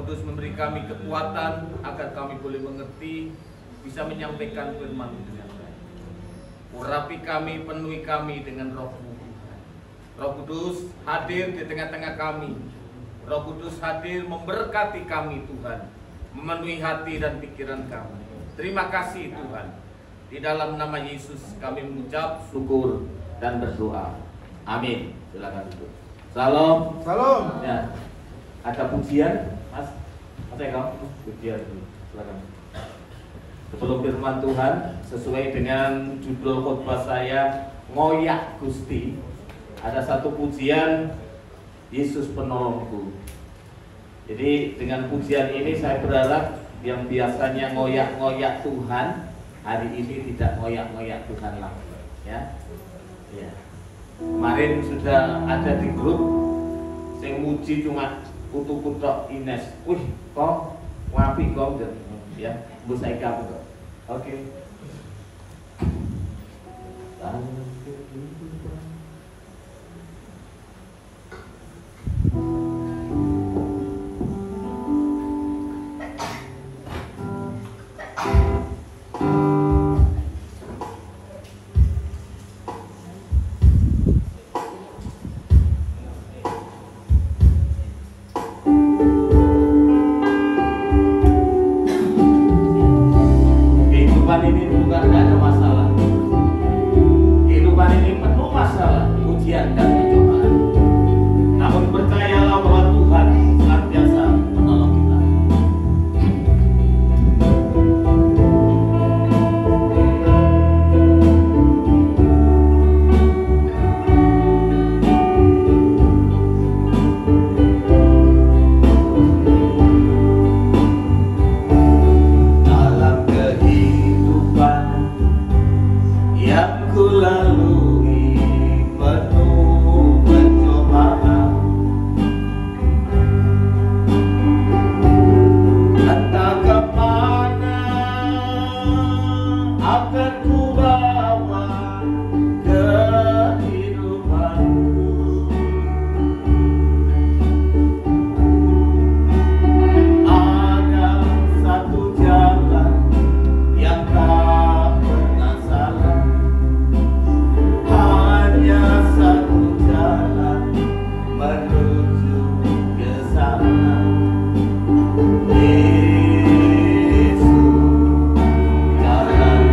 Kudus memberi kami kekuatan agar kami boleh mengerti, bisa menyampaikan firman dengan baik. Urapi kami, penuhi kami dengan Roh-Mu Tuhan. Roh Kudus hadir di tengah-tengah kami. Roh Kudus hadir memberkati kami Tuhan, memenuhi hati dan pikiran kami. Terima kasih Tuhan. Di dalam nama Yesus kami mengucap syukur dan berdoa. Amin. Silakan duduk. Salam. Salam. Ya. Ada pujian, Mas? Mas Eko, pujian dulu. Silakan. Sebelum firman Tuhan sesuai dengan judul khotbah saya, ngoyak Gusti. Ada satu pujian, Yesus penolongku. Jadi dengan pujian ini saya berharap yang biasanya ngoyak-ngoyak Tuhan, hari ini tidak ngoyak-ngoyak Tuhan lagi. Ya. Ya. Kemarin sudah ada di grup, saya muji cuma kutu-kutu Ines. Wih, kok ngapi kok ya, Bu saya kamu kok. Oke. Yesus, jalan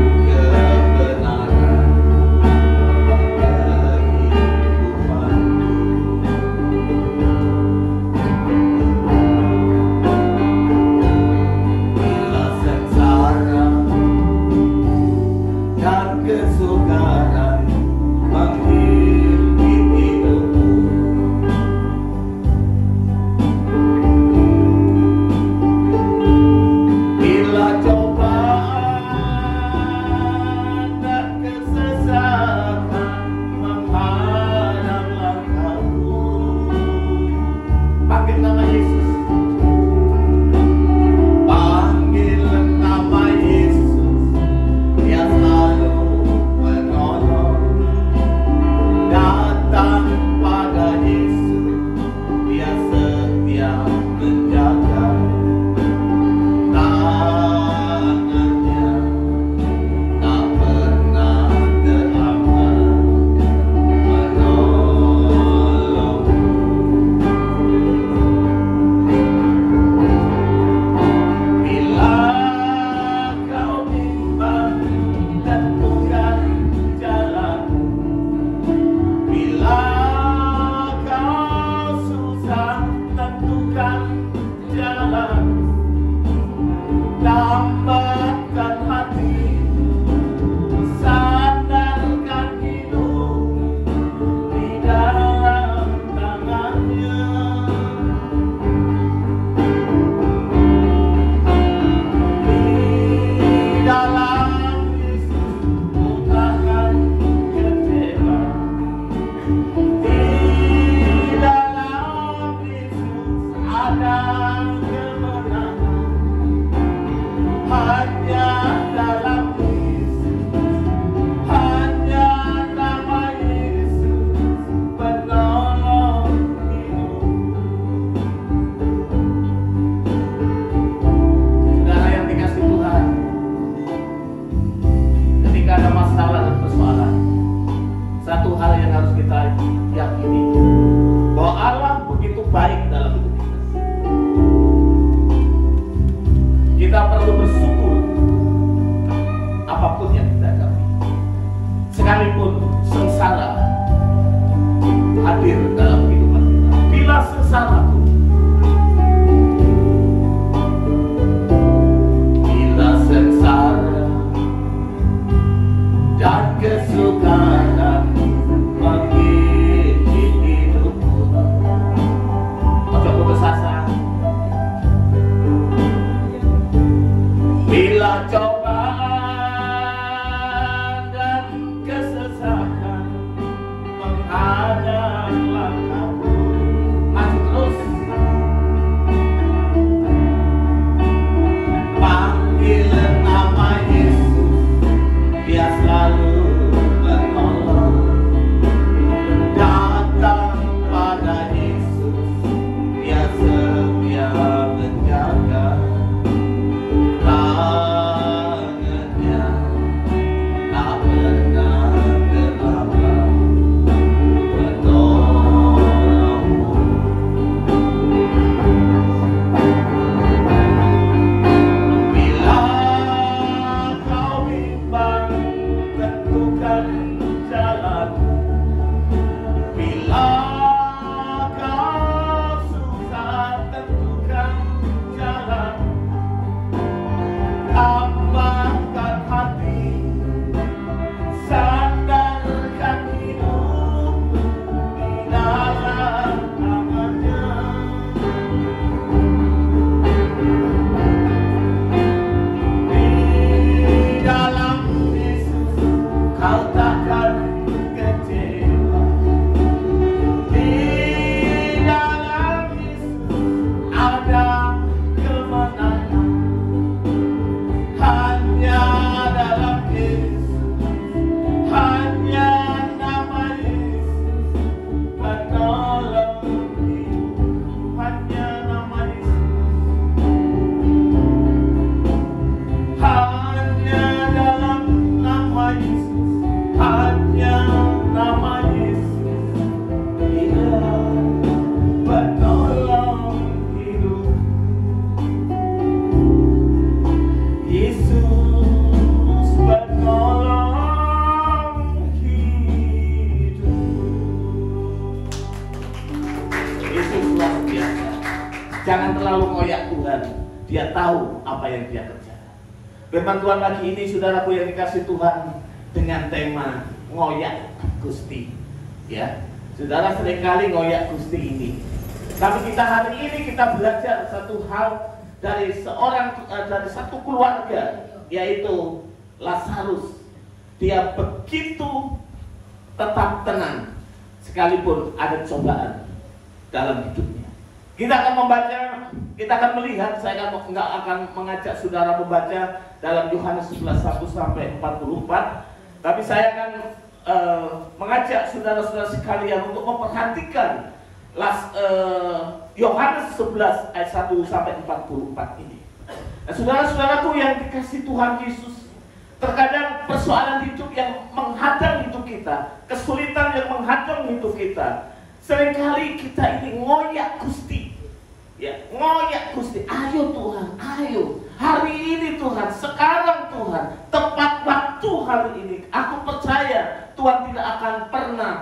ngoyak Tuhan, dia tahu apa yang dia kerjakan. Firman Tuhan pagi ini, saudaraku yang dikasih Tuhan, dengan tema ngoyak Gusti. Ya, saudara seringkali ngoyak Gusti ini. Tapi kita hari ini kita belajar satu hal dari satu keluarga, yaitu Lazarus. Dia begitu tetap tenang sekalipun ada cobaan dalam hidupnya. Kita akan membaca, kita akan melihat, saya nggak akan mengajak saudara membaca dalam Yohanes 11:1 sampai 44, tapi saya akan mengajak saudara-saudara sekalian untuk memperhatikan Yohanes 11 ayat 1 sampai 44 ini. Nah, saudara-saudaraku yang dikasih Tuhan Yesus, terkadang persoalan hidup yang menghadang hidup kita, kesulitan yang menghadang hidup kita, seringkali kita ini ngoyak Gusti. Ya, ngoyak Gusti. Ayo Tuhan, ayo. Hari ini Tuhan, sekarang Tuhan, tepat waktu hari ini. Aku percaya Tuhan tidak akan pernah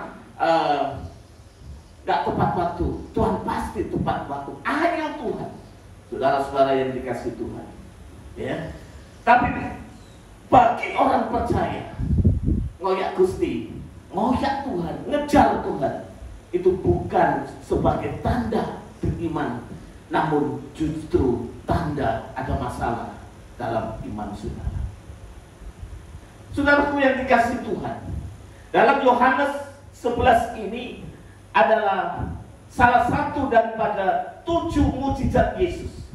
gak tepat waktu. Tuhan pasti tepat waktu. Ayo Tuhan. Saudara-saudara yang dikasih Tuhan. Ya. Tapi bagi orang percaya, ngoyak Gusti, ngoyak Tuhan, ngejar Tuhan, itu bukan sebagai tanda beriman, namun justru tanda ada masalah dalam iman saudara. Saudaraku yang dikasih Tuhan, dalam Yohanes 11 ini adalah salah satu daripada 7 mukjizat Yesus.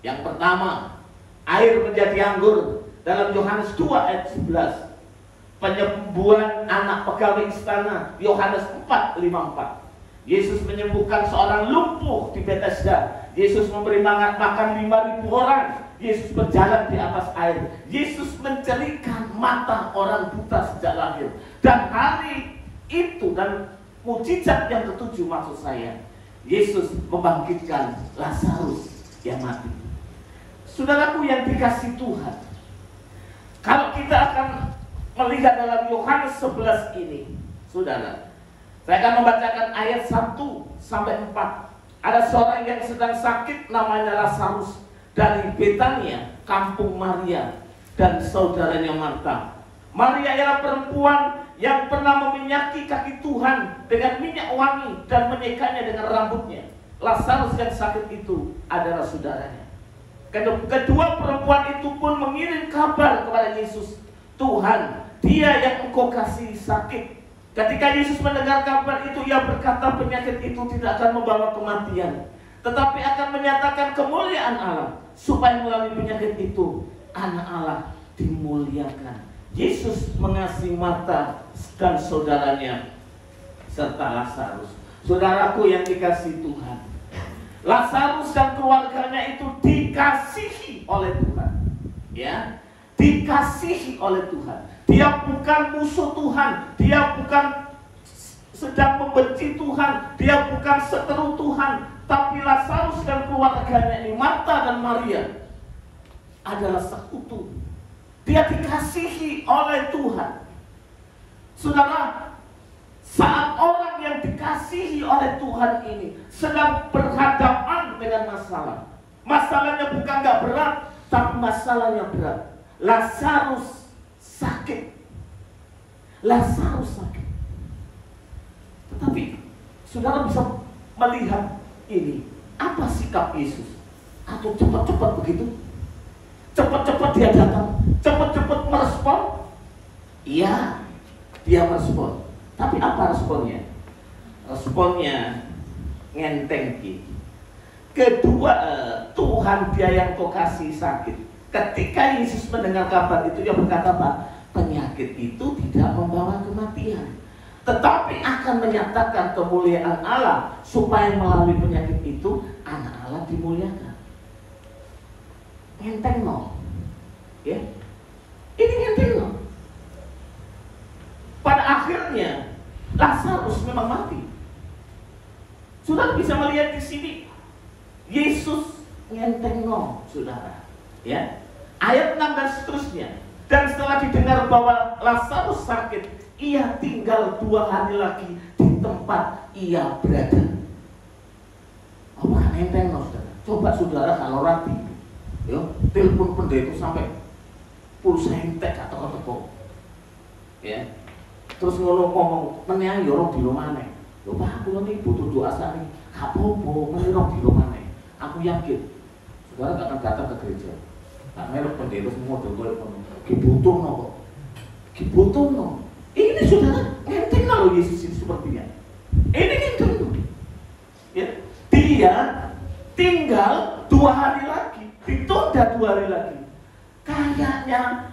Yang pertama, air menjadi anggur dalam Yohanes 2 ayat 11. Penyembuhan anak pegawai istana, Yohanes 4:54. Yesus menyembuhkan seorang lumpuh di Bethesda. Yesus memberi makan 5.000 orang. Yesus berjalan di atas air. Yesus mencerihkan mata orang buta sejak lahir. Dan hari itu, dan mukjizat yang ketujuh maksud saya, Yesus membangkitkan Lazarus yang mati. Saudaraku yang dikasih Tuhan, kalau kita akan melihat dalam Yohanes 11 ini, saudara, saya akan membacakan ayat 1 sampai 4. Ada seorang yang sedang sakit namanya Lazarus dari Betania, kampung Maria dan saudaranya Marta. Maria ialah perempuan yang pernah meminyaki kaki Tuhan dengan minyak wangi dan menyekanya dengan rambutnya. Lazarus yang sakit itu adalah saudaranya. Kedua perempuan itu pun mengirim kabar kepada Yesus, Tuhan, dia yang engkau kasih sakit. Ketika Yesus mendengar kabar itu, ia berkata penyakit itu tidak akan membawa kematian, tetapi akan menyatakan kemuliaan Allah, supaya melalui penyakit itu anak Allah dimuliakan. Yesus mengasihi Marta dan saudaranya serta Lazarus. Saudaraku yang dikasihi Tuhan, Lazarus dan keluarganya itu dikasihi oleh Tuhan. Ya, dikasihi oleh Tuhan. Dia bukan musuh Tuhan, dia bukan sedang membenci Tuhan, dia bukan seteru Tuhan, tapi Lazarus dan keluarganya ini, Marta dan Maria, adalah sekutu. Dia dikasihi oleh Tuhan. Saudara, saat orang yang dikasihi oleh Tuhan ini sedang berhadapan dengan masalah, masalahnya bukan gak berat, tapi masalahnya berat. Lazarus sakit. Lazarus sakit. Tetapi saudara bisa melihat ini, apa sikap Yesus? Atau cepat-cepat begitu? Cepat-cepat dia datang, cepat-cepat merespon? Iya, dia merespon. Tapi apa responnya? Responnya ngenteng. Kedua, Tuhan dia yang kau kasih sakit. Ketika Yesus mendengar kabar itu, dia berkata, Pak, penyakit itu tidak membawa kematian, tetapi akan menyatakan kemuliaan Allah, supaya melalui penyakit itu anak Allah dimuliakan. Ngenteng no, ya? Ini ngenteng no. Pada akhirnya Lazarus memang mati. Saudara bisa melihat di sini, Yesus ngenteng no, saudara. Ya, ayat 6 dan seterusnya. Dan setelah didengar bahwa Lazarus sakit, ia tinggal 2 hari lagi di tempat ia berada. Oh, bukan enteng loh, saudara. Coba saudara kalau rati, yo, telepon pendeta itu sampai pulsa entek atau teko. Ya. Terus ngomong meneh yo rong dino maneh. Lho Pak, aku niki butuh doa sani. Gak apa-apa, meneh rong dino maneh. Aku yakin saudara gak akan datang ke gereja. Nah, melok pendeta semua telepon. Dibutuhno kok. Dibutuhno. Ini saudara ngenteng loh Yesus ini sepertinya. Ini ngenteng loh. Ya, dia tinggal 2 hari lagi, ditunda 2 hari lagi. Kayaknya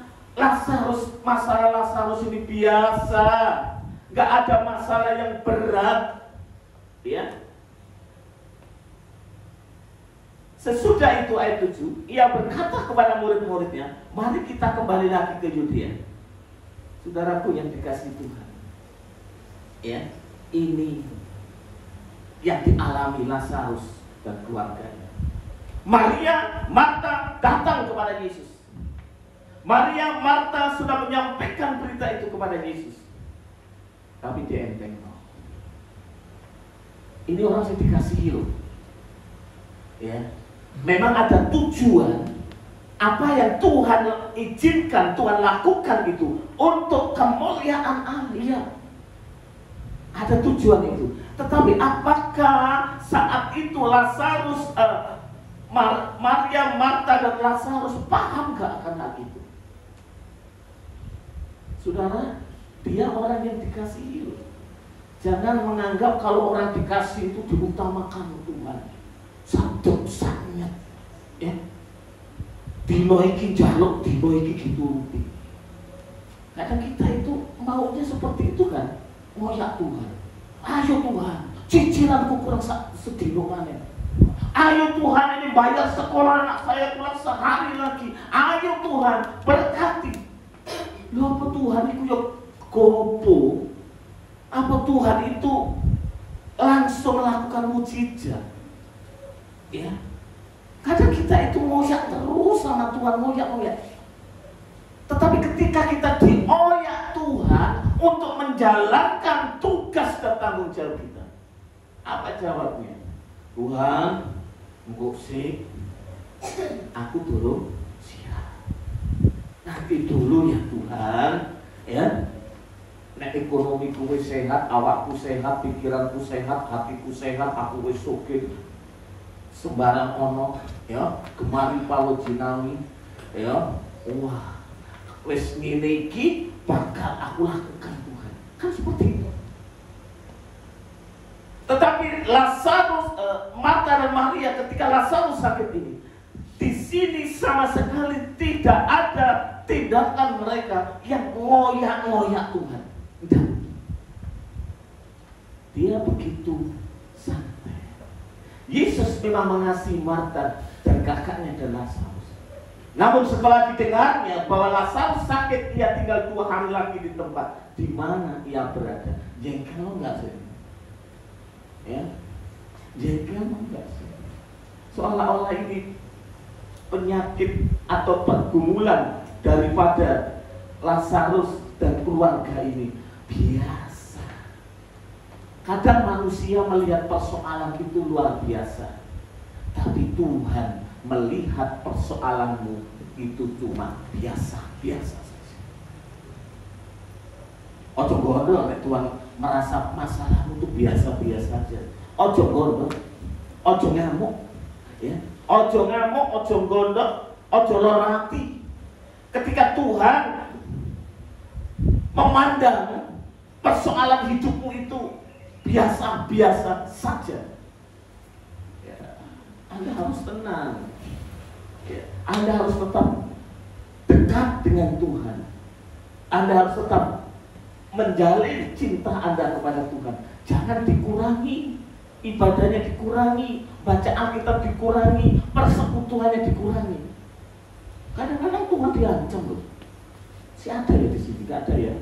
masalah Lazarus ini biasa, nggak ada masalah yang berat, ya. Sesudah itu ayat 7, ia berkata kepada murid-muridnya, mari kita kembali lagi ke Yudea. Saudaraku yang dikasihi Tuhan, ya, ini yang dialami Lazarus dan keluarganya. Maria, Marta datang kepada Yesus. Maria, Marta sudah menyampaikan berita itu kepada Yesus, tapi dia enteng. Ini orang yang dikasihi loh, ya. Memang ada tujuan. Apa yang Tuhan izinkan, Tuhan lakukan itu untuk kemuliaan Allah. Ada tujuan itu. Tetapi apakah saat itu Lazarus, Maria, Marta dan Lazarus paham gak akan hal itu? Saudara, dia orang yang dikasihi. Jangan menganggap kalau orang dikasih itu diutamakan Tuhan. Sadok sangat, ya. Dino iki jaluk, dino iki dituruti. Kadang kita itu maunya seperti itu kan. Ngoyak Tuhan. Ayo Tuhan, cicilanku kurang sedino maneh. Ayo Tuhan, ini bayar sekolah anak saya kurang sehari lagi. Ayo Tuhan, berkati. Loh apa Tuhan itu ya gopo? Apa Tuhan itu langsung melakukan mujizat? Ya. Kadang kita itu ngoyak terus sama Tuhan, ngoyak. Tetapi ketika kita dioyak Tuhan untuk menjalankan tugas dan tanggung jawab kita, apa jawabnya? Tuhan, engkau sih, aku dulu siap. Nanti dulu ya Tuhan, ya. Nek ekonomiku wis sehat, awakku sehat, pikiranku sehat, hatiku sehat, aku wis sugih. Sembarang ono, ya, kemari palo jinawi, ya, wah, wis ngene iki bakal aku lakukan Tuhan. Kan seperti itu. Tetapi Lazarus, Marta dan Maria ketika Lazarus sakit ini, di sini sama sekali tidak ada tindakan mereka yang ngoyak-ngoyak Tuhan. Tidak. Dia begitu santai. Yesus memang mengasihi Marta dan kakaknya dan Lazarus. Namun setelah didengarnya bahwa Lazarus sakit, ia tinggal 2 hari lagi di tempat di mana ia berada. Jengkel enggak sih? Ya, jengkel enggak sih? Seolah-olah ini penyakit atau pergumulan daripada Lazarus dan keluarga ini biasa. Kadang manusia melihat persoalan itu luar biasa, tapi Tuhan melihat persoalanmu itu cuma biasa-biasa saja. Ojo gondol nek Tuhan merasa masalahmu itu biasa-biasa saja. Ojo gondol, ojo ngamuk, ya. Ojo ngamuk, ojo gondol, ojo lara hati. Ketika Tuhan memandang persoalan hidupmu itu biasa-biasa saja, ya, Anda harus tenang, ya, Anda harus tetap dekat dengan Tuhan. Anda harus tetap menjalin cinta Anda kepada Tuhan. Jangan dikurangi, ibadahnya dikurangi, baca Alkitab dikurangi, persekutuannya dikurangi. Kadang-kadang Tuhan diancam loh. Si ada ya di sini, nggak ada ya?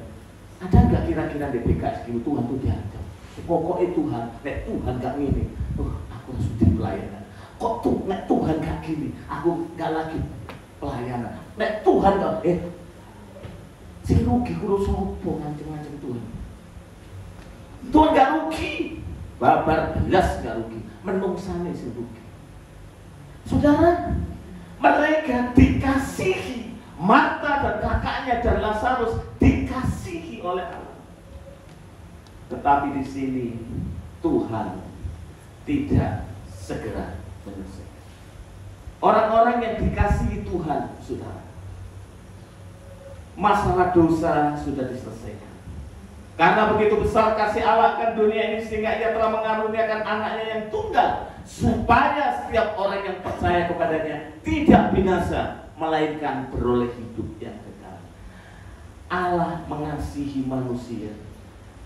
Ada nggak kira-kira di PKS gitu Tuhan tuh diancam? Pokoknya Tuhan, nek Tuhan gak gini, aku harus di pelayanan. Kok tuh, nek Tuhan gak gini, aku gak lagi pelayanan. Nek Tuhan gak, si rugi kudu sopo ngancem-ngancem Tuhan. Tuhan gak rugi, babar belas gak rugi, menungsane si rugi. Saudara, mereka dikasihi. Marta dan kakaknya dan Lazarus dikasihi oleh Allah. Tetapi di sini Tuhan tidak segera menyelesaikan. Orang-orang yang dikasihi Tuhan, saudara, masalah dosa sudah diselesaikan. Karena begitu besar kasih Allah akan dunia ini, sehingga Ia telah mengaruniakan anaknya yang tunggal, supaya setiap orang yang percaya kepadanya tidak binasa, melainkan beroleh hidup yang kekal. Allah mengasihi manusia.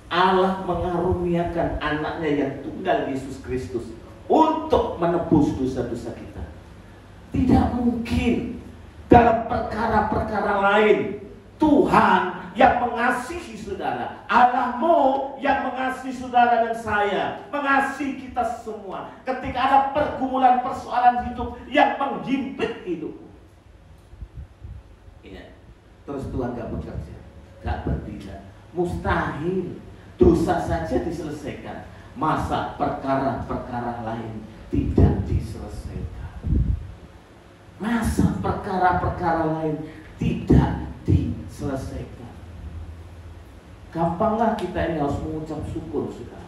Allah mengaruniakan anaknya yang tunggal, Yesus Kristus, untuk menebus dosa-dosa kita. Tidak mungkin dalam perkara-perkara lain Tuhan yang mengasihi saudara, Allahmu yang mengasihi saudara dan saya, mengasihi kita semua. Ketika ada pergumulan persoalan hidup yang menghimpit hidupmu, terus Tuhan gak bekerja, gak bertindak, mustahil. Dosa saja diselesaikan, masa perkara-perkara lain tidak diselesaikan? Masa perkara-perkara lain tidak diselesaikan? Gampanglah kita ini harus mengucap syukur, saudara.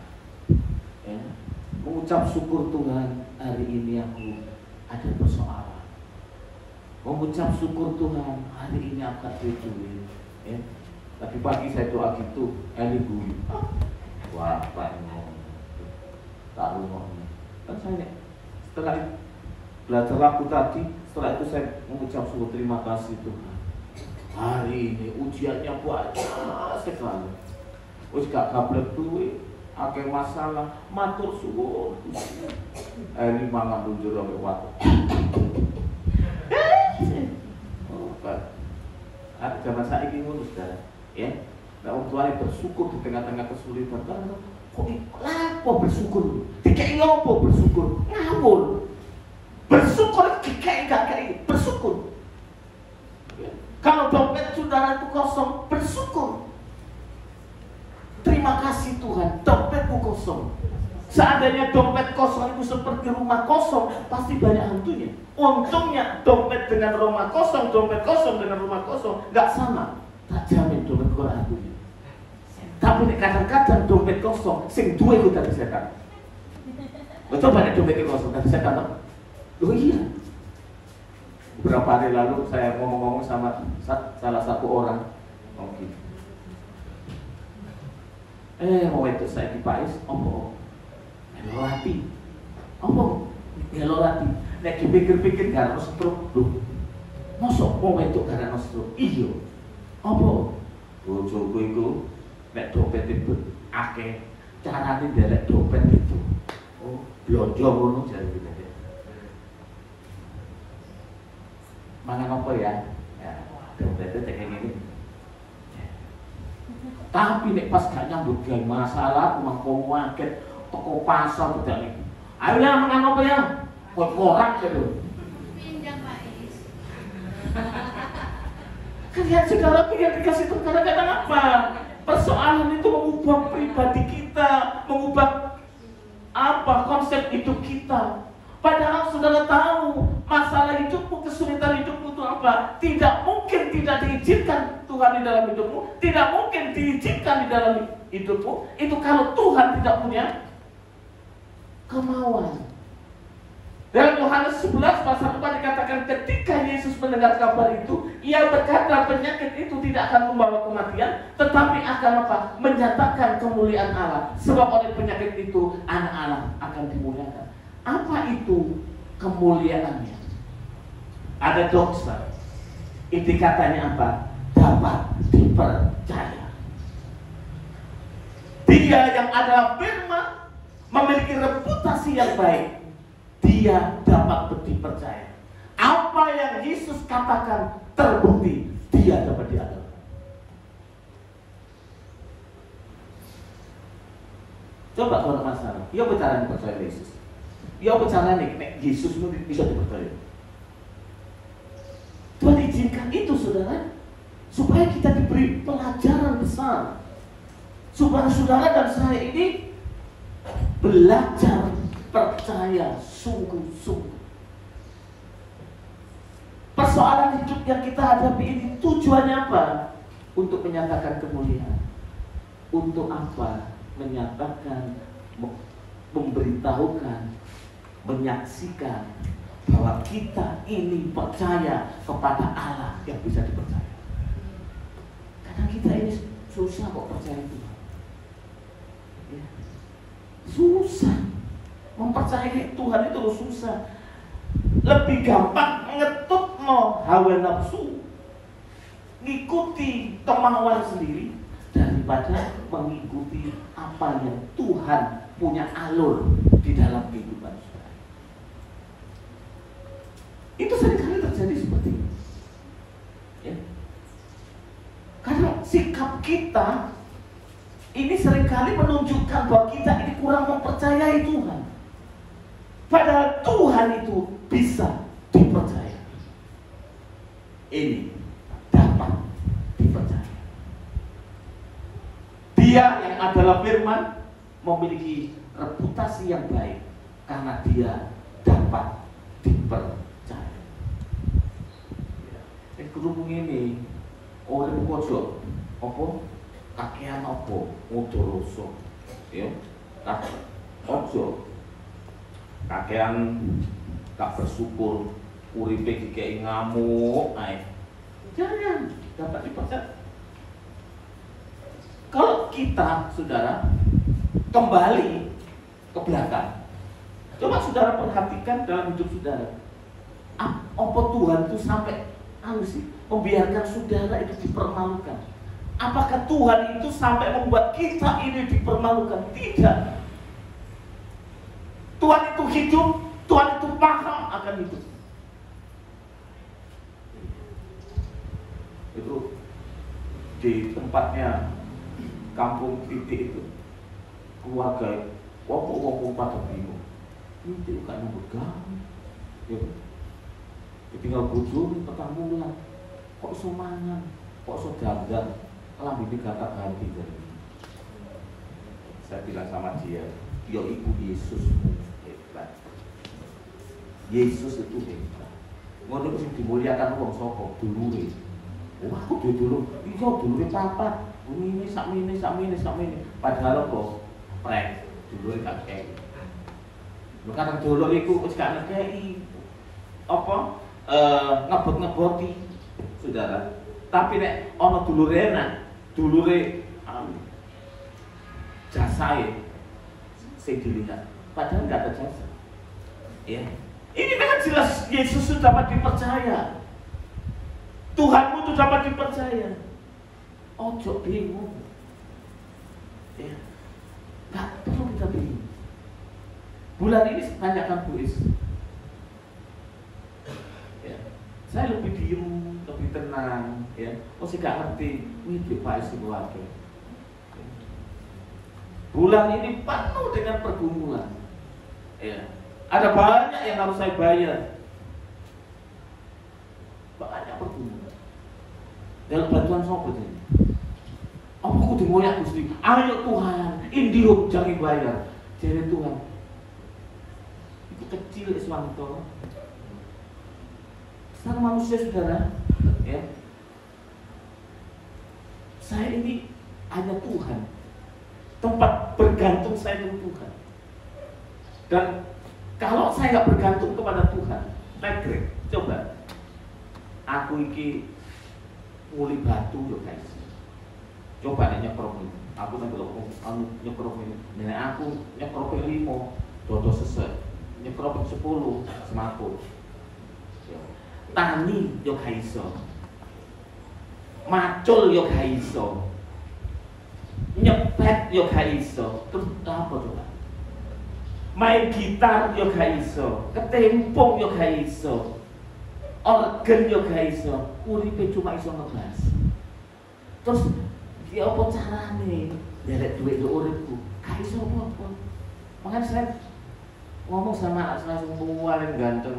Ya, mengucap syukur, Tuhan, hari ini aku ada persoalan. Mengucap syukur, Tuhan, hari ini aku duit. Ya. Tadi pagi saya doa gitu, ini gue, wah, Pak, tak ngomong. Kan saya setelah belajar lagu tadi, setelah itu saya mengucap syukur, terima kasih Tuhan. Hari ini ujiannya banyak sekali. Wis gak gablek duit, akeh masalah, matur suwun. Ini mangan lunjur ambek waktu. Ada zaman saiki ngono, saudara. Ya, nah, orang tua bersyukur di tengah-tengah kesulitan. Kok lapo bersyukur? Dikei opo bersyukur? Ngawur. Bersyukur dikei gak kei, bersyukur. Ya. Kalau dompet saudara itu kosong, bersyukur. Terima kasih Tuhan, dompetku kosong. Seandainya dompet kosong itu seperti rumah kosong, pasti banyak hantunya. Untungnya dompet dengan rumah kosong, dompet kosong dengan rumah kosong gak sama. Tak jamin dompet kok hantunya. Tapi kadang-kadang dompet kosong, sing duwe ku tadi setan. Coba nek dompet kosong tadi setan. Loh iya. Beberapa hari lalu saya ngomong-ngomong sama salah satu orang. Oke. Mau itu saya dipais, Melolati. Melolati. Nek dipikir-pikir gak ono stroke lho. Mosok mau itu gak ono stroke? Iya. Apa? Bojoku iku nek dompet itu akeh, carane ndelek dompet itu. Oh, blonjo ngono jare kita. Mangan apa ya? Ya, dompetnya kayak gini. Tapi nek pas gak nyambut gawe masalah, mangko waket toko pasar udah nih. Ayo ya mangan apa ya? Kok korak gitu. Pinjam Pak Is. Kalian saudara yang dikasih Tuhan kadang-kadang apa? Persoalan itu mengubah pribadi kita, mengubah apa konsep hidup kita. Padahal saudara tahu masalah hidupmu, kesulitan hidupmu itu apa? Tidak mungkin tidak diizinkan Tuhan di dalam hidupmu, tidak mungkin diizinkan di dalam hidupmu. Itu kalau Tuhan tidak punya kemauan. Dalam Yohanes 11 pasal 4 dikatakan ketika Yesus mendengar kabar itu, ia berkata penyakit itu tidak akan membawa kematian, tetapi akan apa? Menyatakan kemuliaan Allah. Sebab oleh penyakit itu anak Allah akan dimuliakan. Apa itu kemuliaannya? Ada doxa. Inti katanya apa? Dapat dipercaya. Dia yang adalah firman, memiliki reputasi yang baik. Dia dapat dipercaya. Apa yang Yesus katakan terbukti, dia dapat diandalkan. Coba kalau masalah, dia bicara percaya Yesus. Dia bicara nih, Yesus itu bisa dipercaya. Tuhan izinkan itu, saudara, supaya kita diberi pelajaran besar, supaya saudara dan saya ini belajar percaya sungguh-sungguh. persoalan hidup yang kita hadapi ini tujuannya apa? Untuk menyatakan kemuliaan. Untuk apa? Menyatakan, memberitahukan, menyaksikan bahwa kita ini percaya kepada Allah yang bisa dipercaya. Karena kita ini susah kok percaya Tuhan. Ya. Susah. Mempercayai Tuhan itu susah. Lebih gampang ngetut hawa nafsu, ngikuti kemauan sendiri daripada mengikuti apa yang Tuhan punya alur di dalam kehidupan saudara. Itu seringkali terjadi seperti itu. Ya. Karena sikap kita ini seringkali menunjukkan bahwa kita ini kurang mempercayai Tuhan. Padahal Tuhan itu bisa dipercaya. Ini dapat dipercaya. Dia yang adalah firman memiliki reputasi yang baik karena dia dapat dipercaya. Kerumung ini orang pojok apa kakean apa mudoroso ya ojo kakean gak bersyukur uripe dikei ngamuk ae. Jangan dapat dipercaya. Kalau kita saudara kembali ke belakang, coba saudara perhatikan dalam hidup saudara, apa Tuhan itu sampai membiarkan saudara itu dipermalukan? Apakah Tuhan itu sampai membuat kita ini dipermalukan? Tidak. Tuhan itu hidup, Tuhan itu paham akan hidup. Itu di tempatnya kampung titik itu keluarga wong pada bingung. Ini kan nyambut gawe. Ya. Tinggal bojo petang bulan. Kok iso mangan, kok iso dandan, lambene gatak hati dari. Saya bilang sama dia, ya ibu Yesusmu hebat. Yesus itu hebat. Ngono sing dimuliakan wong sapa? Dulure. Wah, aku dulu, iya dulure papa. Ini sakmene. Padahal kok prek dulure gak kei. Karena dulur iku wis gak ngekei. Apa? Ngebot-ngeboti saudara. Tapi nek ana dulure enak, dulure jasae sing dilihat. Padahal enggak ada jasa. Ya. Ini memang jelas Yesus sudah dapat dipercaya. Tuhanmu itu dapat dipercaya. Ojo bingung. Ya. Enggak perlu kita bingung. Bulan ini tanyakan Bu Is. Ya. Saya lebih diem, lebih tenang, ya. Oh, saya gak ngerti. Ini Pak Is keluarga. Bulan ini penuh dengan pergumulan. Ya. Ada banyak yang harus saya bayar. Banyak pergumulan. Dalam bantuan sopo ini. Aku kudu ngoyak Gusti. Ayo Tuhan, indium jangan bayar. Jadi Tuhan. Itu kecil Iswanto. Sekarang manusia saudara, ya. Saya ini hanya Tuhan. Tempat bergantung saya dengan Tuhan. Dan kalau saya nggak bergantung kepada Tuhan, negrek, coba. Aku iki nguli batu yo guys. Coba nih nyekrok ini. Aku nanti nyekrok ini. Nenek aku nyekrok 5, dodo sesek. Nyekrok 10, semaput. Tani yo gak iso. Macul yo gak iso. Nyepet yo gak iso. Terus apa coba? Main gitar yo gak iso. Ketempung yo gak iso. Organ yo gak iso. Uripe cuma iso ngebas. Terus ya apa carane ndelek duit yo uripku? Gak iso apa-apa. Makanya saya ngomong sama anak saya paling ganteng,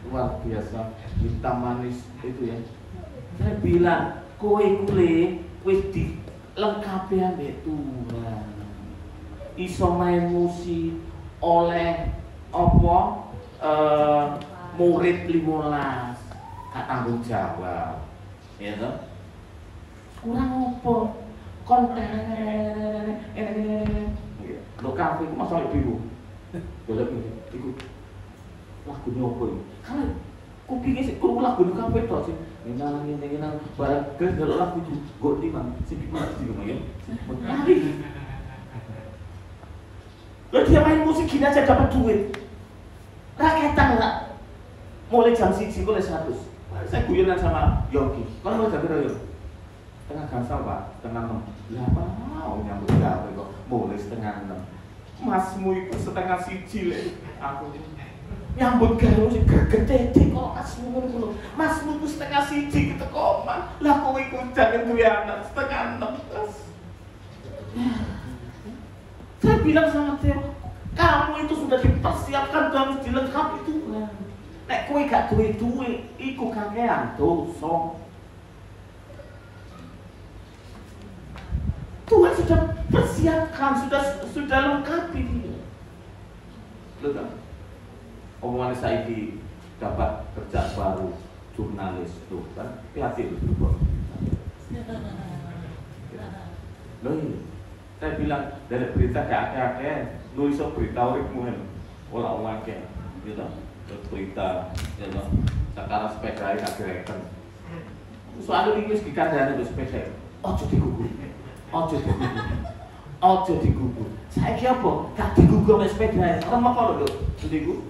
luar biasa, hitam manis itu ya. Saya bilang, kowe kule wis dilengkapi ambek Tuhan. Iso main musik oleh apa murid 15. gak tanggung jawab. Ya toh? Kurang opo? Konten lo kafe itu masalah bingung. Golek iku lagune opo iki? Karena kupinge sik krungu lagune kafe tok sih. Ngenang barang kes delok lagu itu nggo ndi Mang? Sing iki ya. Lari. Lo dia main musik gini aja dapat duit. Raketan lah. Mulai jam 1 mulai 100. Saya guyonan sama Yogi. Kalau mau jaga yo. Setengah gansal Pak, setengah 6. Ya apa? Oh nyambut gawe kok mulai setengah 6. Masmu itu setengah 1 lek. Aku nyambut gawe sing gede kok masmu ngono. Masmu itu setengah 1 kita koma. Lah kowe iku jangan duwe anak setengah 6. Saya bilang sama Theo, kamu itu sudah dipersiapkan dan harus dilengkapi Tuhan. Nek kowe gak duwe iku kakean dosa. Tuhan sudah persiapkan, sudah lengkapi dia. Loh kan? Omongan saiki dapat kerja baru, jurnalis tuh kan, pelatih itu bos. Loh iya. Saya bilang dari berita kakek nulis berita uripmu kan, olah gitu, berita, gitu. Sekarang sepeda ini agak soalnya ini dikandani itu sepeda, ojo digugur. Saya kira apa? Gak digugur oleh sepeda. Orang mau kalau dulu, sediku,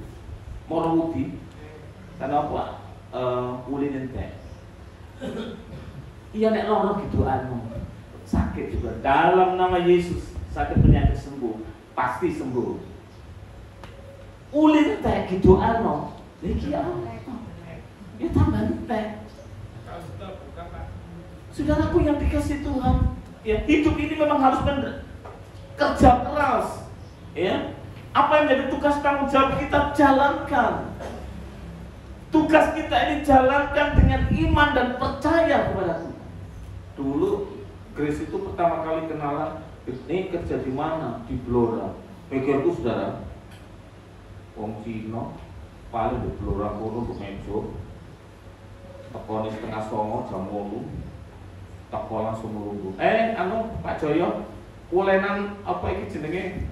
mau rudi, karena apa? Ulin entek. Iya nek lorong gitu sakit juga. Dalam nama Yesus, sakit penyakit sembuh, pasti sembuh. Ulin entek gitu lagi ya tambah entek. Saudaraku yang dikasih Tuhan, ya hidup ini memang harus kerja keras, ya. Apa yang menjadi tugas tanggung jawab kita jalankan. Tugas kita ini jalankan dengan iman dan percaya kepada Tuhan. Dulu Grace itu pertama kali kenalan, ini kerja di mana? Di Blora. Pikirku saudara, wong Cina paling di Blora kono ke Mejo. Tekoni setengah 9 jam 8. Teko langsung melunggu. Pak Joyo, ulenan apa iki jenenge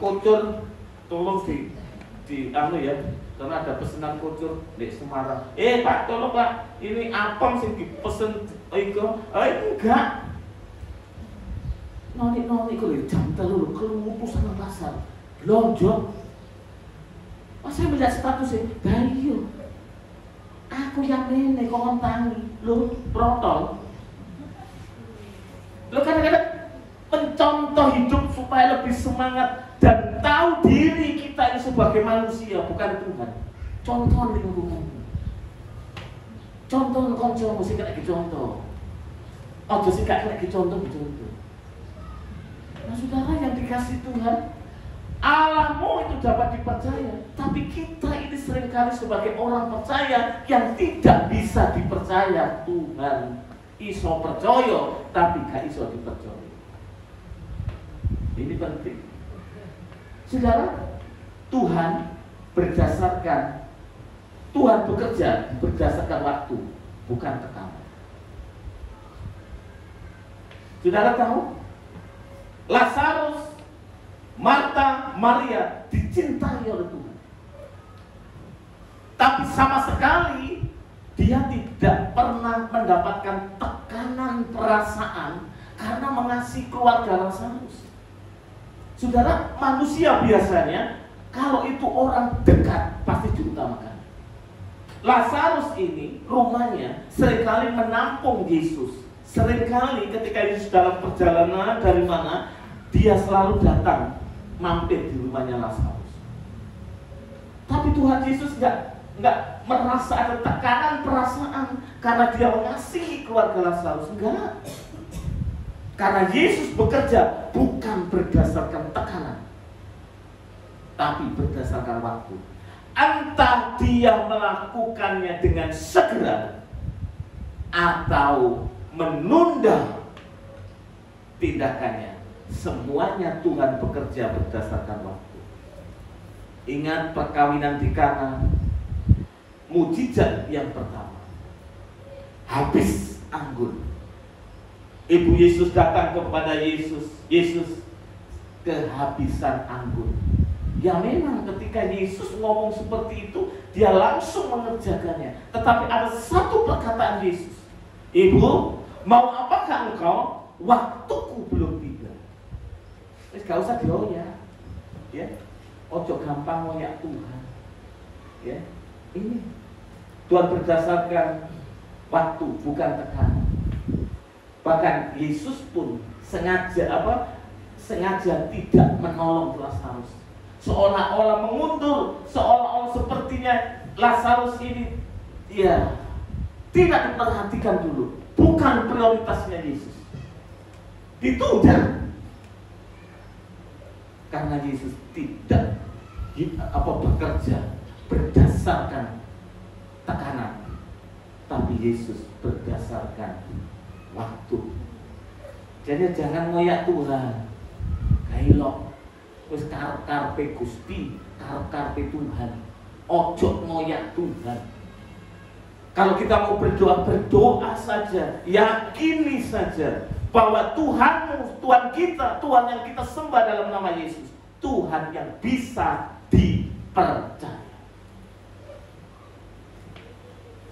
kocur tolong di ya, karena ada pesanan kocur di Semarang. Pak, tolong Pak, ini apem sing dipesen iku. Enggak. Noni iku lho jam 3 lho kelumutu sana pasar. Lonjok. Pas saya melihat statusnya, Bayu. Aku yang nenek kok ngentangi, lho protol. Lo kadang-kadang mencontoh hidup supaya lebih semangat dan tahu diri kita ini sebagai manusia, bukan Tuhan. Contoh lingkungan, contoh koncomu sih kena dicontoh. Ojo sih gak kena dicontoh. Nah saudara yang dikasih Tuhan, Allahmu itu dapat dipercaya, tapi kita ini seringkali sebagai orang percaya yang tidak bisa dipercaya. Tuhan iso percaya tapi gak iso dipercaya. Ini penting. Saudara, Tuhan bekerja berdasarkan waktu, bukan tekanan. Saudara tahu, Lazarus, Marta, Maria dicintai oleh Tuhan. Tapi sama sekali dia tidak pernah mendapatkan tekanan perasaan karena mengasihi keluarga Lazarus. Saudara, manusia biasanya kalau itu orang dekat pasti diutamakan. Lazarus ini rumahnya seringkali menampung Yesus. Seringkali ketika Yesus dalam perjalanan dari mana, dia selalu datang mampir di rumahnya Lazarus. Tapi Tuhan Yesus enggak merasa ada tekanan perasaan karena dia mengasihi keluarga Lazarus. Enggak. Karena Yesus bekerja bukan berdasarkan tekanan, tapi berdasarkan waktu. Entah dia melakukannya dengan segera atau menunda tindakannya, semuanya Tuhan bekerja berdasarkan waktu. Ingat perkawinan di Kana, mujizat yang pertama. Habis anggur. Ibu Yesus datang kepada Yesus. Yesus kehabisan anggur. Ya memang ketika Yesus ngomong seperti itu, dia langsung mengerjakannya. Tetapi ada satu perkataan Yesus. Ibu, mau apakah engkau? Waktuku belum tiba. Gak usah dioyak. Ya, ojo gampang ngoyak Tuhan. Ya, ini Tuhan berdasarkan waktu, bukan tekanan. Bahkan Yesus pun sengaja tidak menolong Lazarus. Seolah-olah mengundur, seolah-olah sepertinya Lazarus ini ya tidak diperhatikan dulu. Bukan prioritasnya Yesus. Ditunda. Karena Yesus tidak bekerja berdasarkan tekanan, tapi Yesus berdasarkan waktu. Jadi jangan ngoyak Tuhan. Kailok wis karep-karepe Gusti, karep-karepe Tuhan. Ojo ngoyak Tuhan. Kalau kita mau berdoa, berdoa saja, yakini saja bahwa Tuhanmu, Tuhan kita, Tuhan yang kita sembah dalam nama Yesus, Tuhan yang bisa dipercaya.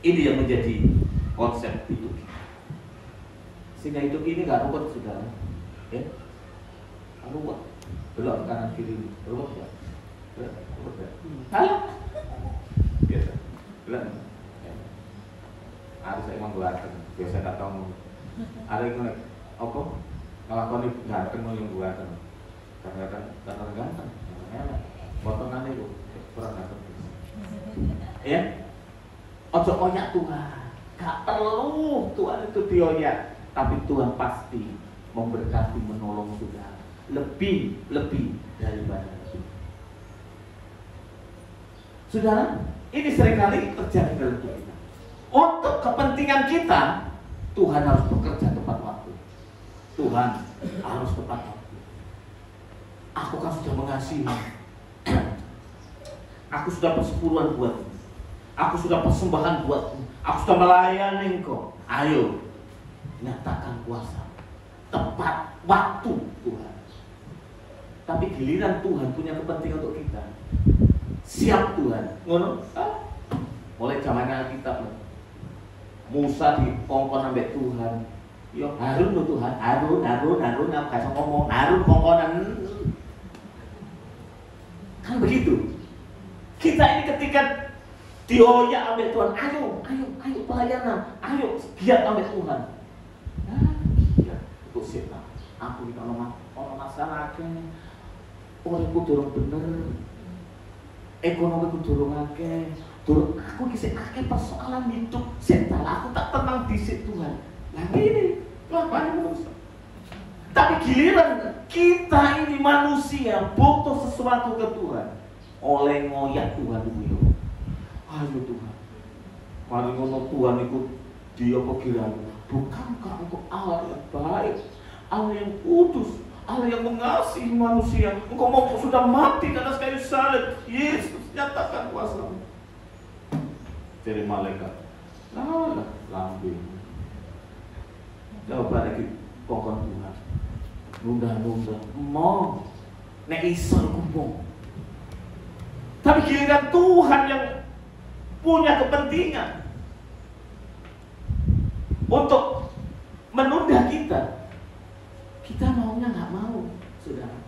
Ini yang menjadi konsep hidup kita. Sehingga hidup ini gak ruwet, saudara. Ya, ruwet. Belok kanan kiri, ruwet ya. Ruwet ya. Salah. Biasa. Belok. Harus saya menggunakan. Biasa tak tahu. Ada yang apa? Ngelakoni ganteng yang buatan. Karena ganteng. Potongan itu kurang ganteng. Ya. Ojo oyak Tuhan. Gak perlu Tuhan itu dioyak. Tapi Tuhan pasti memberkati, menolong saudara. Lebih daripada itu. Saudara, ini seringkali terjadi dalam hidup kita. Untuk kepentingan kita, Tuhan harus bekerja tepat waktu. Tuhan harus tepat waktu. Aku kan sudah mengasihi. Aku sudah persepuluhan buatmu. Aku sudah persembahan buatmu. Aku sudah melayani engkau. Ayo, nyatakan kuasa. Tepat waktu Tuhan. Tapi giliran Tuhan punya kepentingan untuk kita. Siap Tuhan. Ngono? Mulai zamannya Alkitab. Musa dikongkon sampai Tuhan. Yo Harun loh Tuhan. Harun aku kasih ngomong. Harun kongkonan. Kan begitu. Kita ini ketika dioyak sampai Tuhan, ayo pelayanan, ayo giat sampai Tuhan. Iya, itu sih. Aku ini kalau masalah akeh, uripku durung bener, ekonomiku durung akeh, aku kisah akeh persoalan hidup, sental aku tak tenang di situ Tuhan. Nah ini, ngapain manusia? Tapi giliran kita ini manusia butuh sesuatu ke Tuhan, oleh ngoyak Tuhan dulu. Ayo Tuhan, mari ngono Tuhan ikut dia pikiran. Bukankah engkau Allah yang baik, Allah yang kudus, Allah yang mengasihi manusia. Engkau mau sudah mati di atas kayu salib. Yesus nyatakan kuasa-Mu. Jadi malaikat, lambing. Coba lagi kokon Tuhan. Nunda, mau nek iso kumpul. Tapi giliran Tuhan yang punya kepentingan untuk menunda kita maunya nggak mau, saudara.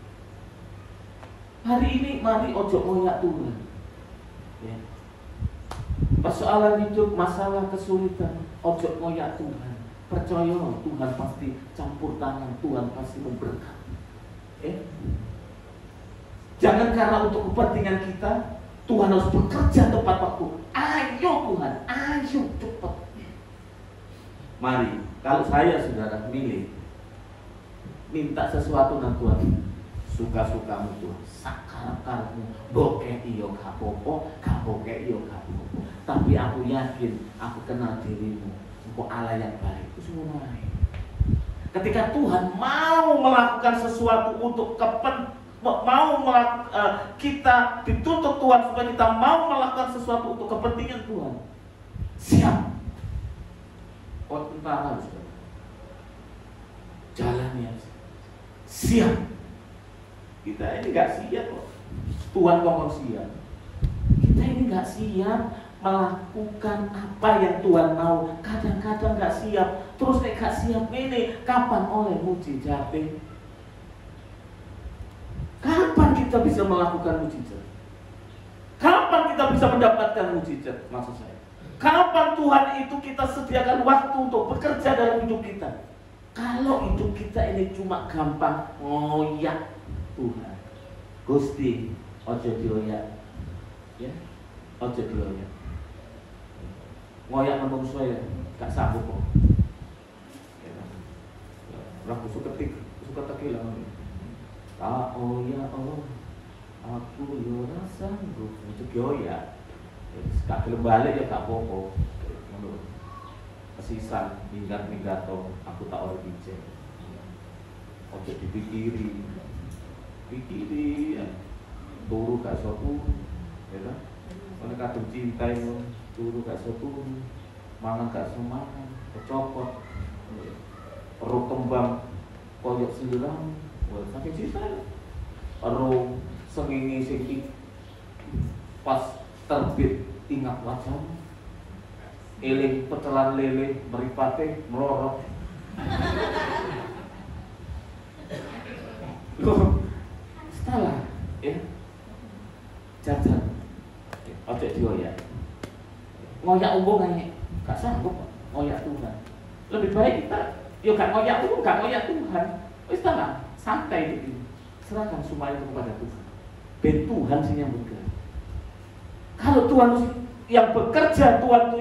Hari ini mari ojo ngoyak Tuhan. Ya. Persoalan hidup, masalah kesulitan, ojo ngoyak Tuhan. Percaya Tuhan pasti campur tangan, Tuhan pasti memberkati. Jangan karena untuk kepentingan kita Tuhan harus bekerja tepat waktu. Ayo Tuhan, ayo cepat. Mari, kalau saya saudara milih, minta sesuatu nang Tuhan, suka-sukamu Tuhan, sakar-karmu, bokeh iyo gak apa-apa, gak bokeh iyo gak apa-apa. Tapi aku yakin, aku kenal dirimu, engkau Allah yang baik. Itu semua. Ketika Tuhan mau melakukan sesuatu untuk kita dituntut Tuhan supaya kita mau melakukan sesuatu untuk kepentingan Tuhan, siap. Tentara harus jalannya siap. Kita ini nggak siap loh. Tuhan ngomong siap. Kita ini nggak siap melakukan apa yang Tuhan mau. Kadang-kadang nggak siap. Terus nggak siap ini kapan oleh mujizat? Kapan kita bisa melakukan mujizat? Kapan kita bisa mendapatkan mujizat? Maksud saya, kapan Tuhan itu kita sediakan waktu untuk bekerja dalam hidup kita? Kalau hidup kita ini cuma gampang ngoyak Tuhan, Gusti, ojo dioyak, ya, ojo dioyak. Ngoyak menungso ya, gak sanggup kok. Orang suka tekil lah. Ah, oh ya Allah, aku yo rasa sanggup untuk goyak. Gak gelem balik ya gak apa-apa. Kesisan minggat to aku tak oleh bijak. Ojo dipikiri. Pikiri ya. Turu gak sopo, ya kan? Ono kadung cinta yo turu gak sopo, mangan gak semangan, kecopot. Perut kembang koyok silang, wah saking cinta. Perut sengingi sing pas terbit ingat wajahmu, eling petelan lele meripate melorot. Salah ya, jajan ojo dioyak. Ngoyak umum aja gak sanggup ngoyak Tuhan. Lebih baik kita yo gak ngoyak umum, gak ngoyak Tuhan. Wis lah, santai gitu. Serahkan semuanya kepada Tuhan. Ben Tuhan sih yang bergerak. Kalau Tuhan yang bekerja, Tuhan tuh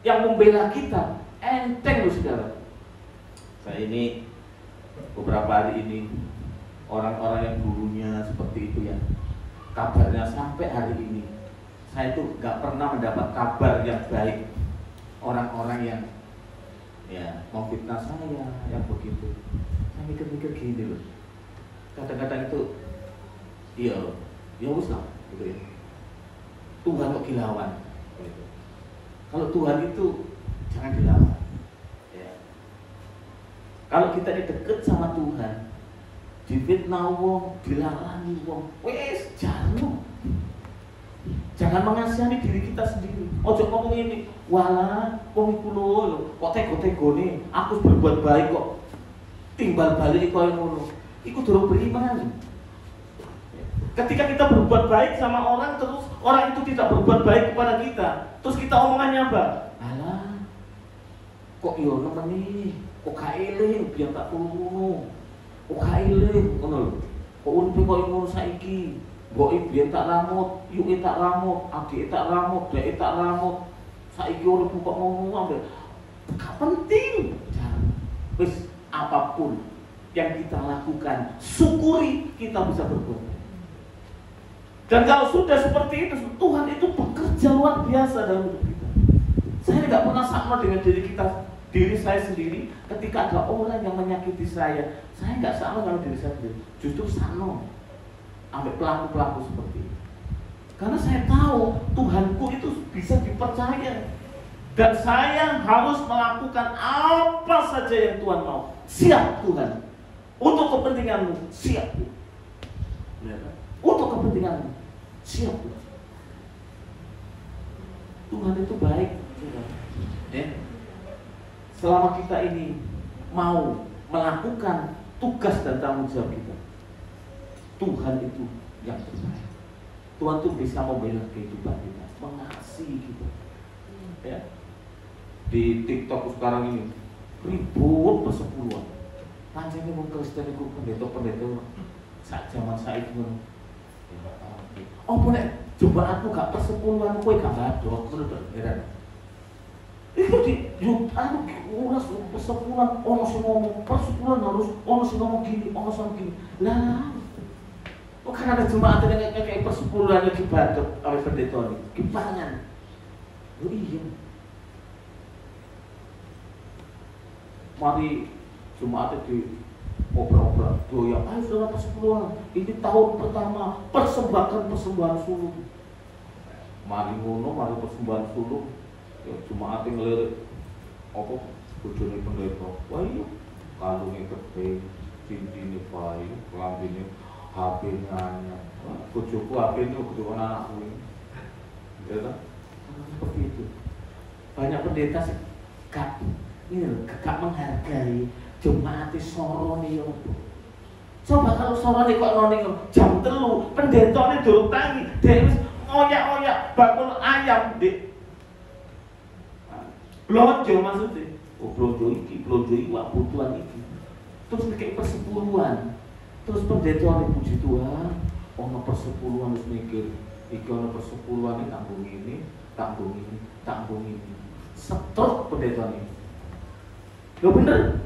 yang membela kita, enteng loh saudara. Saya ini beberapa hari ini orang-orang yang dulunya seperti itu ya, kabarnya sampai hari ini saya itu nggak pernah mendapat kabar yang baik. Orang-orang yang ya mau fitnah saya, yang begitu. Saya mikir-mikir gini loh. Kadang-kadang itu, iya, ya wis lah, gitu ya. Tuhan kok dilawan. Gitu. Kalau Tuhan itu jangan dilawan. Ya. Kalau kita ini deket sama Tuhan, difitnah wong, dilarani wong, wes jangan. Jangan mengasihani diri kita sendiri. Ojo ngomong ini, walah, wong iku lho, kok tego-tego nih, aku berbuat baik kok timbal balik koyo ngono. Iku durung beriman. Ketika kita berbuat baik sama orang, terus orang itu tidak berbuat baik kepada kita, terus kita omongannya apa? Alah, kok yo nemeni, kok gak eling biar tak turu. Kok gak eling ngono lho. Kok uripe koyo ngono saiki? Mbok biyen tak ramut, yuke tak ramut, adike tak ramut, deke tak ramut. Saiki urip kok ngono ambek. Gak penting. Wis apapun yang kita lakukan, syukuri kita bisa berbuat. Dan kalau sudah seperti itu, Tuhan itu bekerja luar biasa dalam hidup kita. Saya tidak pernah sama dengan diri saya sendiri. Ketika ada orang yang menyakiti saya nggak sama dengan diri saya sendiri. Justru sama sampai pelaku-pelaku seperti itu. Karena saya tahu Tuhanku itu bisa dipercaya. Dan saya harus melakukan apa saja yang Tuhan mau. Siap Tuhan. Untuk kepentinganmu, siap Tuhan. Untuk kepentinganmu, siap Tuhan. Tuhan itu baik. Selama kita ini mau melakukan tugas dan tanggung jawab kita, Tuhan itu yang terbaik. Tuhan itu bisa membela kehidupan kita, mengasihi kita. Ya. Di TikTok sekarang ini ribuan bersepuluhan. Pancene wong Kristen iku pendeta-pendeta sak jaman saiki ngono. Apa nek jumbaanmu gak persepuluhan kowe gak gadok ngono to, heran. Iku di anu uras persepuluhan ono sing ngomong persepuluhan harus ono sing ngomong gini, ono sing gini. Lah kok kan ada jemaat yang kayak persepuluhan lagi badok oleh pendeta ini, kipangan. Oh iya. Mari jemaat di Obrak-obrak doyak, ayo saudara persepuluhan, ini tahun pertama persembahan sulung. Mari ngono, mari persembahan sulung, ya cuma ati ngelirik apa bojone pendeta. Wah iya, kalunge gede, cincine payu, lambene HP anyar. Bojoku HP-ne bojo anakku ini. Ya kan? Seperti itu. Banyak pendeta sih gak menghargai jemaat soro nih. Coba kalau soro nih kok noni jam 3 pendeta nih durung tangi, dia ngoyak-ngoyak bakul ayam di blonjo maksudnya. Oh blonjo iki kebutuhan iki. Terus kayak persepuluhan. Terus pendeta nih puji Tuhan, ono persepuluhan harus mikir, iki ono persepuluhan ini tanggung ini. Setruk pendeta nih. Ya bener.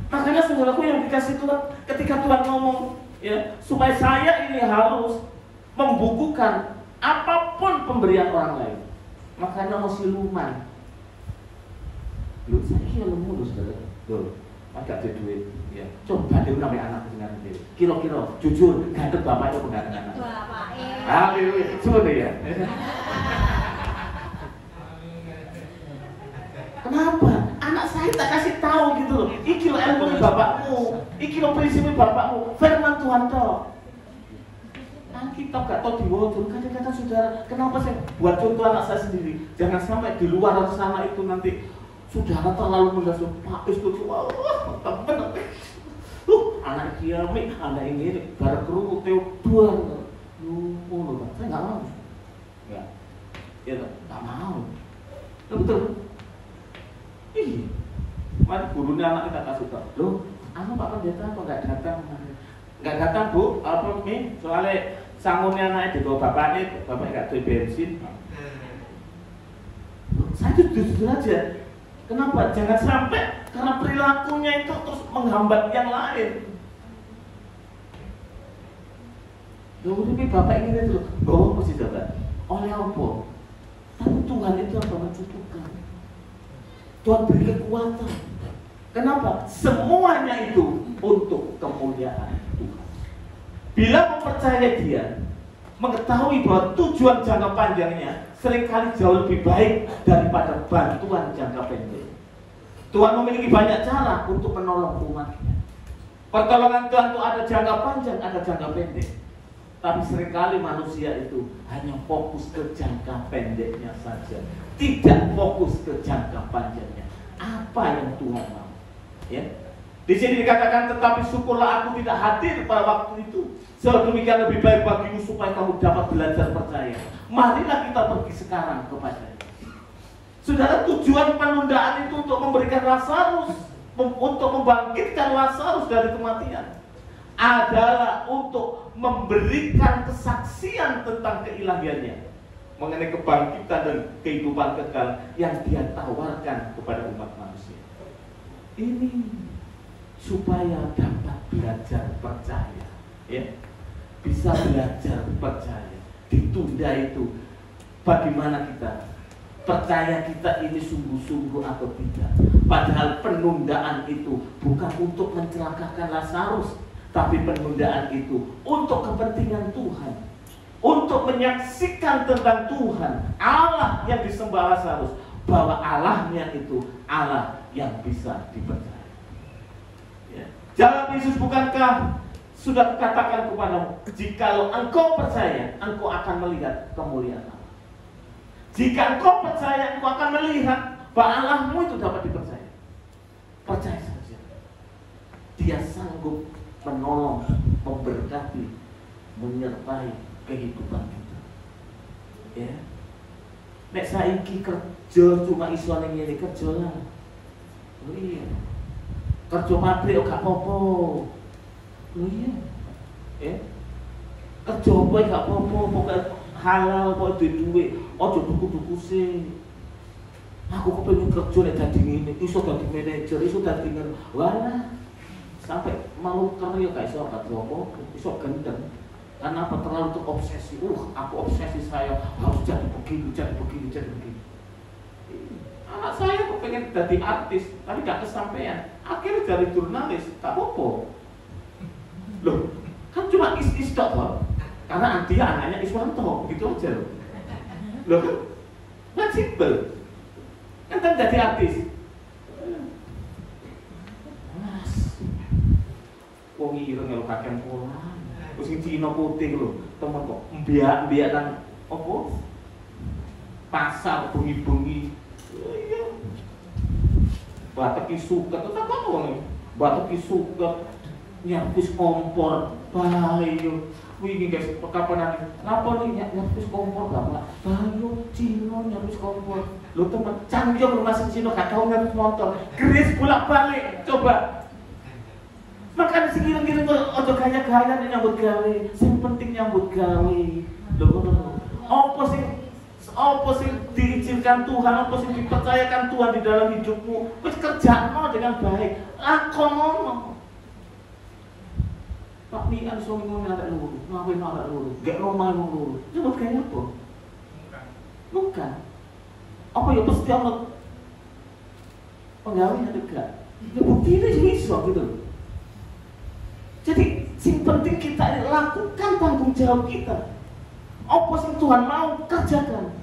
Makanya saudaraku yang dikasih Tuhan, ketika Tuhan ngomong ya supaya saya ini harus membukukan apapun pemberian orang lain. Makanya mau siluman. Lu saya kira lemu loh saudara. Loh, agak ada duit. Ya, coba dia namanya anak dengan dia. Kira-kira jujur ganteng bapaknya apa ganteng anak? Haleluya. Coba ya. Kenapa? Anak saya tak kasih tahu gitu loh. Iki lo ilmu bapakmu, iki lo prinsipnya bapakmu. Firman Tuhan toh. Kan kita gak tahu diwujud. Kadang-kadang saudara, kenapa saya buat contoh anak saya sendiri? Jangan sampai di luar sana itu nanti saudara terlalu mendasar. Pak itu wah temen. Anak kiamat, anak ini baru kerungu Theodor. Lu Pak, saya nggak mau. Ya, nggak mau. Betul. Ih, mari gurunya anak kita kasih tahu. Loh, Pak pendeta kok nggak datang Bu? Apa nih? Soalnya sangunnya anak di bawah bapaknya nggak tuh bensin. Saya jujur aja. Kenapa? Jangan sampai karena perilakunya itu terus menghambat yang lain. Loh, ini bapak ingin itu bawa mesti dapat. Oleh apa? Tapi Tuhan itu akan mencukupkan. Tuhan beri kekuatan. Kenapa? Semuanya itu untuk kemuliaan Tuhan. Bila mempercaya Dia, mengetahui bahwa tujuan jangka panjangnya seringkali jauh lebih baik daripada bantuan jangka pendek. Tuhan memiliki banyak cara untuk menolong umatnya. Pertolongan Tuhan itu ada jangka panjang, ada jangka pendek. Tapi seringkali manusia itu hanya fokus ke jangka pendeknya saja, tidak fokus ke jangka panjangnya. Apa yang Tuhan mau? Ya. Di sini dikatakan, tetapi syukurlah aku tidak hadir pada waktu itu. Sebab demikian lebih baik bagimu supaya kamu dapat belajar percaya. Marilah kita pergi sekarang kepadanya. Saudara, tujuan penundaan itu untuk memberikan Lazarus, untuk membangkitkan Lazarus dari kematian, adalah untuk memberikan kesaksian tentang keilahiannya, mengenai kebangkitan dan kehidupan kekal yang Dia tawarkan kepada umat manusia. Ini supaya dapat belajar percaya, ya, bisa belajar percaya. Ditunda itu bagaimana kita percaya kita ini sungguh-sungguh atau tidak. Padahal penundaan itu bukan untuk mencelakakan Lazarus, tapi penundaan itu untuk kepentingan Tuhan, untuk menyaksikan tentang Tuhan, Allah yang disembah Lazarus, bahwa Allahnya itu Allah yang bisa dipercaya. Ya. Jawab Yesus, bukankah sudah katakan kepadamu, jikalau engkau percaya, engkau akan melihat kemuliaan Allah. Jika engkau percaya, engkau akan melihat bahwa Allahmu itu dapat dipercaya. Percaya saja. Dia sanggup menolong, memberkati, menyertai kehidupan kita. Ya. Nek saiki kerja cuma iso ning ngene kerja lah. Oh iya. Kerja pabrik gak apa-apa. Oh iya. Ya. Kerja apa gak apa-apa, pokoke halal kok duwe. Ojo tuku-tuku sih. Aku kepengin kerja nek dadi ngene, iso dadi manajer, iso dadi walah. Sampai mau kerja gak iso gak apa-apa, iso gendeng. Karena apa? Terlalu terobsesi. Aku obsesi saya harus jadi begini. Anak saya kepengen jadi artis, tapi gak kesampaian. Akhirnya jadi jurnalis, gak apa-apa. Loh, kan cuma is tok toh. Karena dia anaknya Iswanto, gitu aja loh. Loh kan simpel. Kan jadi artis. Mas, wong ireng lho kakek pola. Wis sing Cina putih lho, temen kok mbiak-mbiak nang opo? Pasar bengi-bengi. Iya. Batek suket tetep apa wong. Batek suket nyapis kompor. Bayo. Wingi guys, kapan napa nih nyapis kompor Bapak? Bayo Cina nyapis kompor. Lho temen, canggih rumah sing Cina gak tau nyapis motor. Gris bolak-balik, coba. Makan sekirang-kirang ojo gaya-gaya nih nyambut gawe. Sing penting nyambut gawe. Lho, apa sing diizinkan Tuhan, apa sing dipercayakan Tuhan di dalam hidupmu, wis kerjakan dengan baik. Lakonono. Pak Mian suami ada luru, ngawin ada luru, gak normal mau luru. Nyambut gawe apa? Bukan. Apa ya pasti Allah penggawean dekat. Ya buktinya bisa gitu. Jadi sing penting kita lakukan tanggung jawab kita. Apa sing Tuhan mau kerjakan.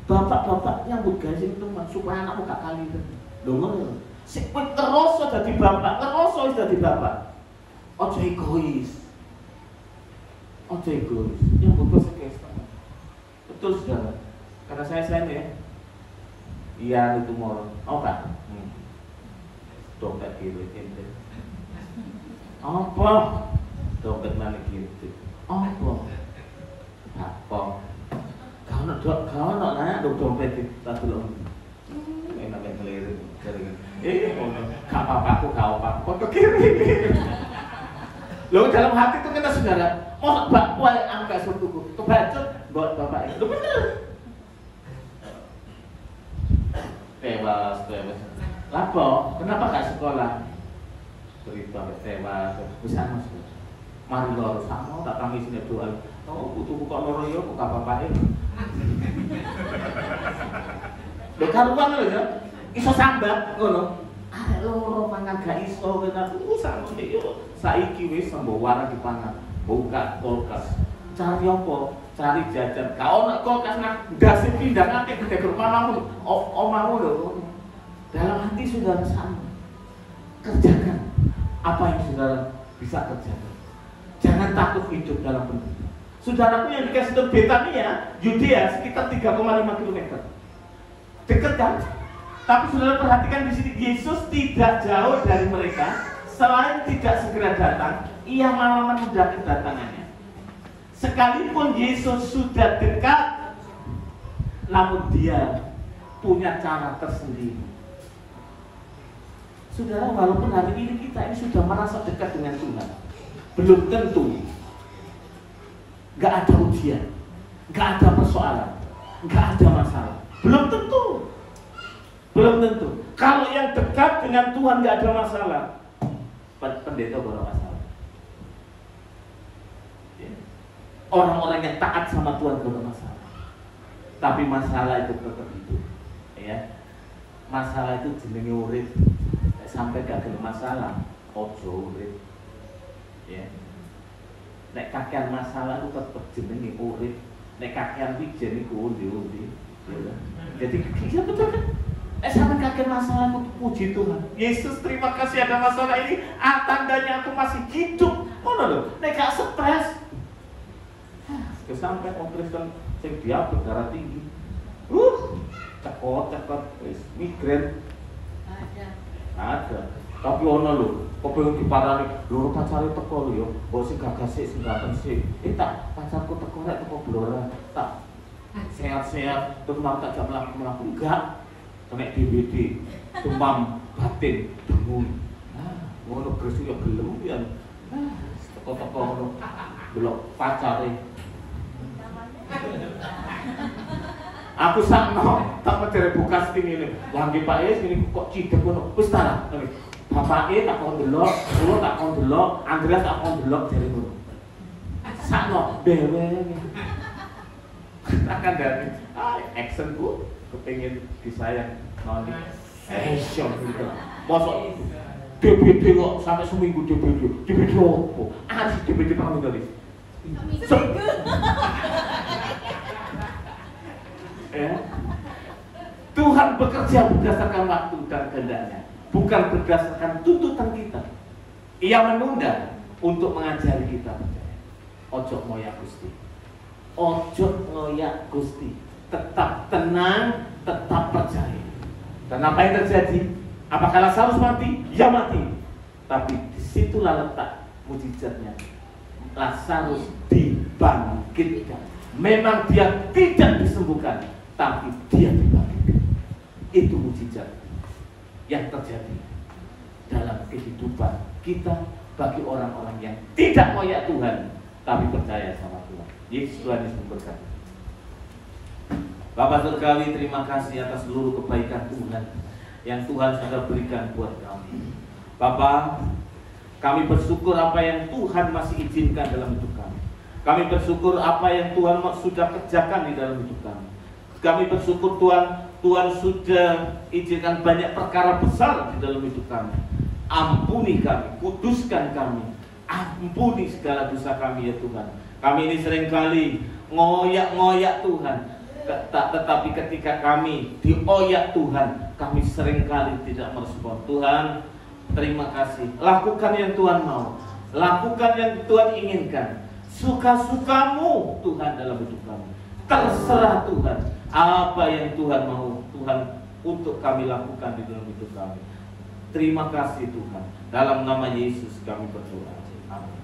Bapak-bapak nyambut gawe sing teman supaya anakmu gak kali kan. Lho ngono. Sik kowe terus dadi bapak, terus dadi bapak. Ojo egois. Ojo egois. Yang butuh sekesta. Betul saudara. Karena saya ya. Iya itu mau. Oh Pak. Dompet kiri ente. Apa? Dompet mana gitu? Apa? Apa? Kau nak nanya dompet kita dulu. Enak yang keliru. Kau apa-apa, kau apa? Kau kiri. Lalu dalam hati itu kita saudara. Oh, bapak yang angkat sutuku. Kebacut buat bapak itu bener. Tewas. Lapo? Kenapa gak sekolah? Cerita tewas. Bisa mas. Mari loro sama, tak kami sini doa. Oh, butuh buka loro yo, buka bapak ini. Lo karuan lo ya, iso sambat, ngono. Arek loro mangan gak iso kena sama yo. Saiki wis sembo warang dipangan. Buka kulkas. Cari apa? Cari jajan. Kau nak kulkas nak ndase pindahake gede ke rumahmu. Omahmu lho. Dalam hati saudara sama. Kerjakan apa yang saudara bisa kerjakan. Jangan takut hidup dalam penderitaan. Saudaraku yang dikasih ke Betania, Yudea sekitar 3,5 km. Dekat kan? Tapi saudara perhatikan di sini Yesus tidak jauh dari mereka. Selain tidak segera datang, ia malah menunda kedatangannya. Sekalipun Yesus sudah dekat, namun dia punya cara tersendiri. Saudara, walaupun hari ini kita ini sudah merasa dekat dengan Tuhan, belum tentu. Gak ada ujian, gak ada persoalan, gak ada masalah. Belum tentu. Belum tentu. Kalau yang dekat dengan Tuhan gak ada masalah, pendeta gak masalah. Orang-orang yang taat sama Tuhan gak ada masalah. Tapi masalah itu tetap hidup. Ya. Masalah itu jenenge urip. Sampai gak ada masalah, ojo urip. Ya. Nek kakean masalah itu tetap jenenge urip. Nek kakean wijen iku undi-undi. Ya. Jadi iya betul kan? Sampai kakean masalah itu puji Tuhan. Yesus terima kasih ada masalah ini. Tandanya aku masih hidup. Ngono lho. Nek gak stres. Sampai orang Kristen sing diabetes darah tinggi. Cekot wis migrain. Ada. Tapi ono lho, kok pengen diparani lho pacare teko lho ya. Kok sing gagas sing gaten sik. Tak pacarku teko rek teko Blora. Tak sehat-sehat terus mau tak jam mlaku enggak. Kena DBD, demam batin, dengung. Ngono Kristus ya gelem ya. Teko-teko ngono. Delok pacare. Aku sakno tak medere buka sting ini. Lah nggih Pak Yes ini kok cidek ngono. Wis ta lah. Bapake tak kon delok, kula tak kon delok, Andreas tak kon delok jare ngono. Sakno dewe. Akan dari actionku kepengin disayang noni. Action gitu. Mosok DBD kok sampai seminggu DBD apa? Asli DBD kami tulis. Ya. Tuhan bekerja berdasarkan waktu dan kehendaknya, bukan berdasarkan tuntutan kita. Ia menunda untuk mengajari kita percaya. Ojo ngoyak Gusti. Ojo ngoyak Gusti. Tetap tenang, tetap percaya. Dan apa yang terjadi? Apakah Lazarus mati? Ya mati. Tapi disitulah letak mujizatnya. Lazarus dibangkitkan. Memang dia tidak disembuhkan, tapi dia dibangkitkan. Itu mujizat yang terjadi dalam kehidupan kita bagi orang-orang yang tidak ngoyak Tuhan, tapi percaya sama Tuhan. Yesus Tuhan Yesus memberkati. Bapak Surgawi, terima kasih atas seluruh kebaikan Tuhan yang Tuhan sudah berikan buat kami. Bapak, kami bersyukur apa yang Tuhan masih izinkan dalam hidup kami. Kami bersyukur apa yang Tuhan sudah kerjakan di dalam hidup kami. Kami bersyukur Tuhan sudah izinkan banyak perkara besar di dalam hidup kami. Ampuni kami, kuduskan kami, ampuni segala dosa kami ya Tuhan. Kami ini seringkali ngoyak-ngoyak Tuhan, tetapi ketika kami dioyak Tuhan, kami seringkali tidak merespon. Tuhan, terima kasih. Lakukan yang Tuhan mau, lakukan yang Tuhan inginkan. Suka-sukamu Tuhan dalam hidup kami. Terserah Tuhan, apa yang Tuhan mau, Tuhan untuk kami lakukan di dalam hidup kami. Terima kasih Tuhan. Dalam nama Yesus kami berdoa. Amin.